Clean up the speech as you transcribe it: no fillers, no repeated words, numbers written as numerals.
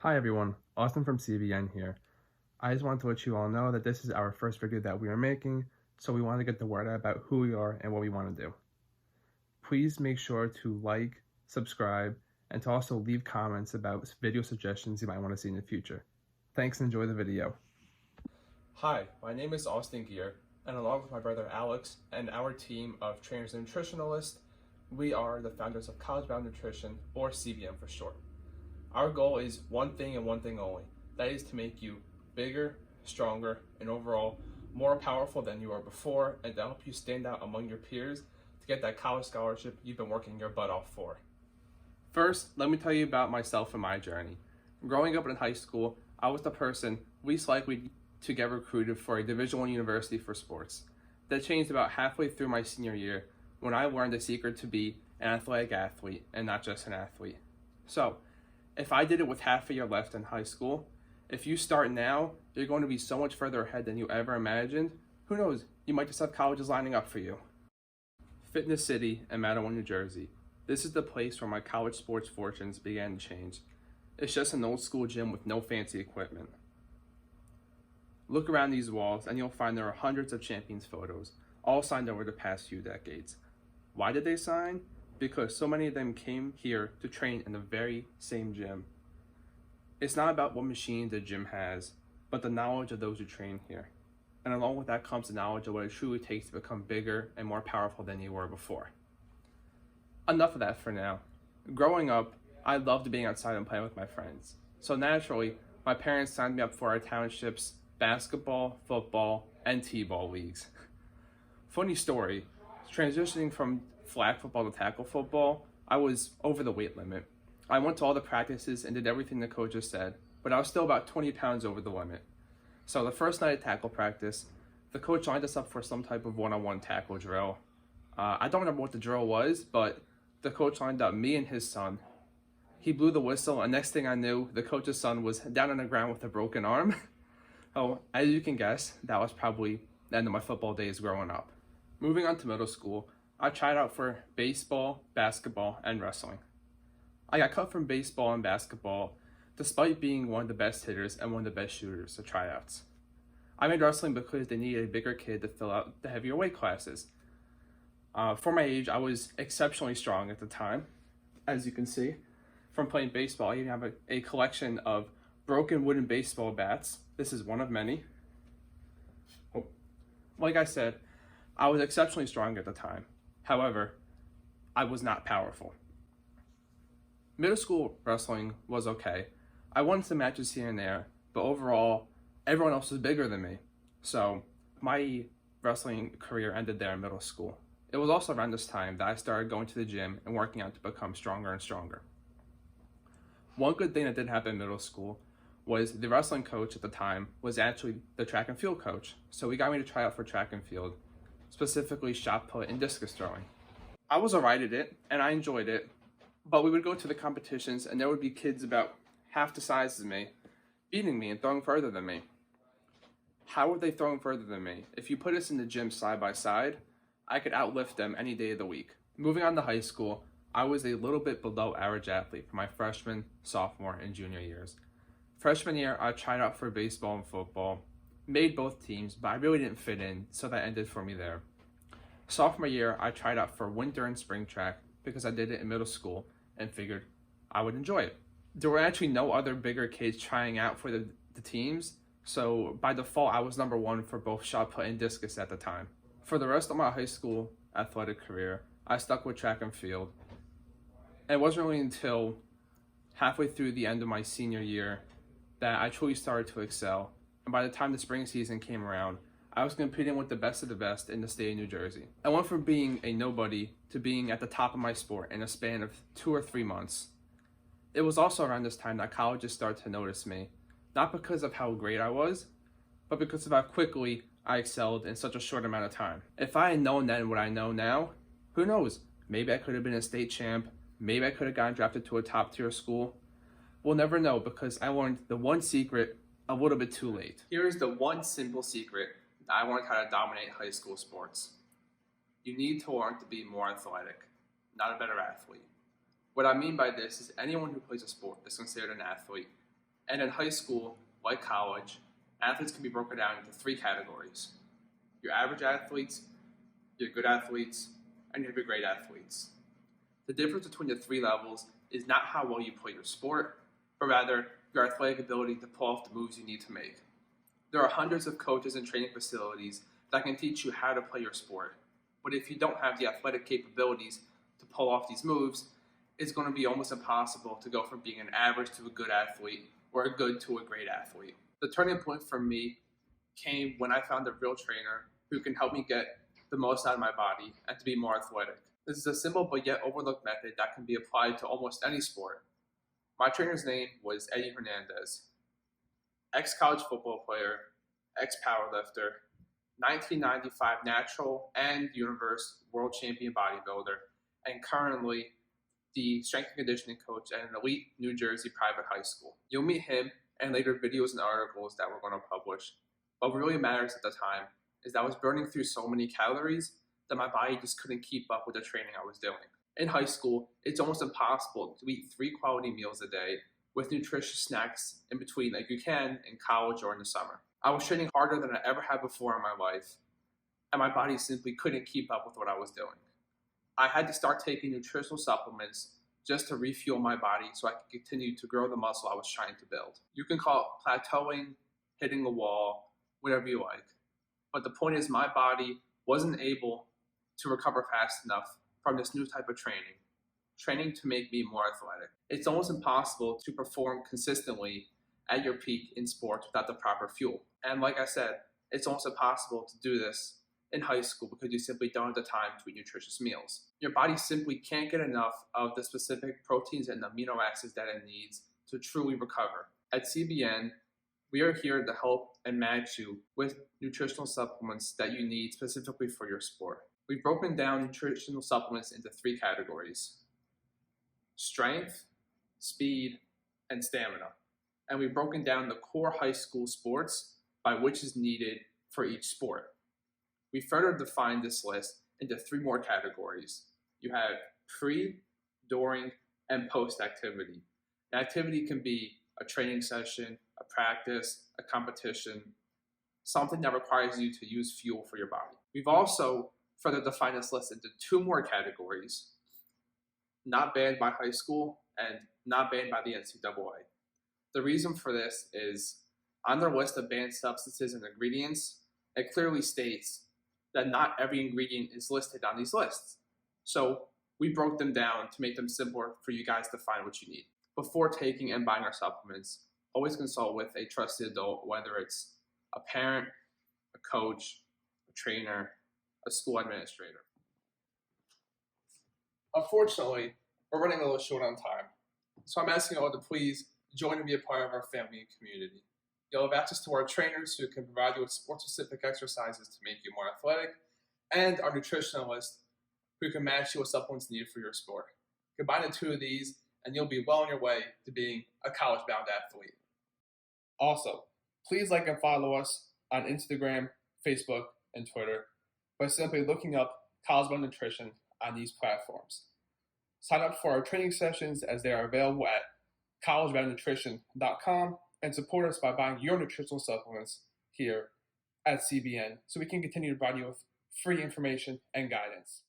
Hi everyone, Austin from CBN here. I just wanted to let you all know that this is our first video that we are making, so we want to get the word out about who we are and what we want to do. Please make sure to like, subscribe, and to also leave comments about video suggestions you might want to see in the future. Thanks and enjoy the video. Hi, my name is Austin Gear, and along with my brother Alex and our team of trainers and nutritionalists, we are the founders of College Bound Nutrition, or CBN for short. Our goal is one thing and one thing only. That is to make you bigger, stronger, and overall more powerful than you were before, and to help you stand out among your peers to get that college scholarship you've been working your butt off for. First, let me tell you about myself and my journey. Growing up in high school, I was the person least likely to get recruited for a Division I university for sports. That changed about halfway through my senior year when I learned the secret to be an athletic athlete and not just an athlete. So, if I did it with half a year left in high school, if you start now, you're going to be so much further ahead than you ever imagined. Who knows, you might just have colleges lining up for you. Fitness City in Mattawa, New Jersey. This is the place where my college sports fortunes began to change. It's just an old school gym with no fancy equipment. Look around these walls and you'll find there are hundreds of champions photos, all signed over the past few decades. Why did they sign? Because so many of them came here to train in the very same gym. It's not about what machine the gym has, but the knowledge of those who train here. And along with that comes the knowledge of what it truly takes to become bigger and more powerful than you were before. Enough of that for now. Growing up, I loved being outside and playing with my friends. So naturally, my parents signed me up for our township's basketball, football, and t-ball leagues. Funny story, transitioning from flag football to tackle football, I was over the weight limit. I went to all the practices and did everything the coaches said, but I was still about 20 pounds over the limit. So the first night of tackle practice, the coach lined us up for some type of one-on-one tackle drill. I don't remember what the drill was, but the coach lined up me and his son. He blew the whistle, and next thing I knew, the coach's son was down on the ground with a broken arm. Oh, as you can guess, that was probably the end of my football days growing up. Moving on to middle school, I tried out for baseball, basketball, and wrestling. I got cut from baseball and basketball despite being one of the best hitters and one of the best shooters at tryouts. I made wrestling because they needed a bigger kid to fill out the heavier weight classes. For my age, I was exceptionally strong at the time, as you can see. From playing baseball, I even have a collection of broken wooden baseball bats. This is one of many. Like I said, I was exceptionally strong at the time. However, I was not powerful. Middle school wrestling was okay. I won some matches here and there, but overall, everyone else was bigger than me. So my wrestling career ended there in middle school. It was also around this time that I started going to the gym and working out to become stronger and stronger. One good thing that did happen in middle school was the wrestling coach at the time was actually the track and field coach. So he got me to try out for track and field, specifically shot put and discus throwing. I was alright at it and I enjoyed it, but we would go to the competitions and there would be kids about half the size as me beating me and throwing further than me. How were they throwing further than me? If you put us in the gym side by side, I could outlift them any day of the week. Moving on to high school, I was a little bit below average athlete for my freshman, sophomore, and junior years. Freshman year, I tried out for baseball and football, made both teams, but I really didn't fit in, so that ended for me there. Sophomore year, I tried out for winter and spring track because I did it in middle school and figured I would enjoy it. There were actually no other bigger kids trying out for the teams, so by default, I was number one for both shot put and discus at the time. For the rest of my high school athletic career, I stuck with track and field. And it wasn't really until halfway through the end of my senior year that I truly started to excel. And by the time the spring season came around, I was competing with the best of the best in the state of New Jersey. I went from being a nobody to being at the top of my sport in a span of 2 or 3 months. It was also around this time that colleges started to notice me, not because of how great I was, but because of how quickly I excelled in such a short amount of time. If I had known then what I know now, who knows? Maybe I could have been a state champ, maybe I could have gotten drafted to a top tier school. We'll never know because I learned the one secret a little bit too late. Here is the one simple secret that I learned how to dominate high school sports. You need to learn to be more athletic, not a better athlete. What I mean by this is anyone who plays a sport is considered an athlete. And in high school, like college, athletes can be broken down into three categories: your average athletes, your good athletes, and your great athletes. The difference between the three levels is not how well you play your sport, but rather your athletic ability to pull off the moves you need to make. There are hundreds of coaches and training facilities that can teach you how to play your sport, but if you don't have the athletic capabilities to pull off these moves, it's going to be almost impossible to go from being an average to a good athlete or a good to a great athlete. The turning point for me came when I found a real trainer who can help me get the most out of my body and to be more athletic. This is a simple but yet overlooked method that can be applied to almost any sport. My trainer's name was Eddie Hernandez, ex-college football player, ex-powerlifter, 1995 natural and universe world champion bodybuilder, and currently the strength and conditioning coach at an elite New Jersey private high school. You'll meet him and later videos and articles that we're going to publish. But what really matters at the time is that I was burning through so many calories that my body just couldn't keep up with the training I was doing. In high school, it's almost impossible to eat 3 quality meals a day with nutritious snacks in between like you can in college or in the summer. I was training harder than I ever had before in my life, and my body simply couldn't keep up with what I was doing. I had to start taking nutritional supplements just to refuel my body so I could continue to grow the muscle I was trying to build. You can call it plateauing, hitting a wall, whatever you like. But the point is my body wasn't able to recover fast enough from this new type of training to make me more athletic. It's almost impossible to perform consistently at your peak in sports without the proper fuel. And like I said, it's almost impossible to do this in high school because you simply don't have the time to eat nutritious meals. Your body simply can't get enough of the specific proteins and amino acids that it needs to truly recover. At CBN, we are here to help and match you with nutritional supplements that you need specifically for your sport. We've broken down nutritional supplements into 3 categories: strength, speed, and stamina. And we've broken down the core high school sports by which is needed for each sport. We further defined this list into 3 more categories. You have pre, during, and post activity. An activity can be a training session, a practice, a competition, something that requires you to use fuel for your body. We've also further defined this list into 2 more categories: not banned by high school and not banned by the NCAA. The reason for this is on their list of banned substances and ingredients, it clearly states that not every ingredient is listed on these lists. So we broke them down to make them simpler for you guys to find what you need. Before taking and buying our supplements, always consult with a trusted adult, whether it's a parent, a coach, a trainer, a school administrator. Unfortunately, we're running a little short on time, so I'm asking you all to please join and be a part of our family and community. You'll have access to our trainers who can provide you with sport-specific exercises to make you more athletic, and our nutritionalist who can match you with supplements needed for your sport. Combine the 2 of these, and you'll be well on your way to being a college-bound athlete. Also, please like and follow us on Instagram, Facebook, and Twitter by simply looking up College-Bound Nutrition on these platforms. Sign up for our training sessions as they are available at collegeboundnutrition.com, and support us by buying your nutritional supplements here at CBN so we can continue to provide you with free information and guidance.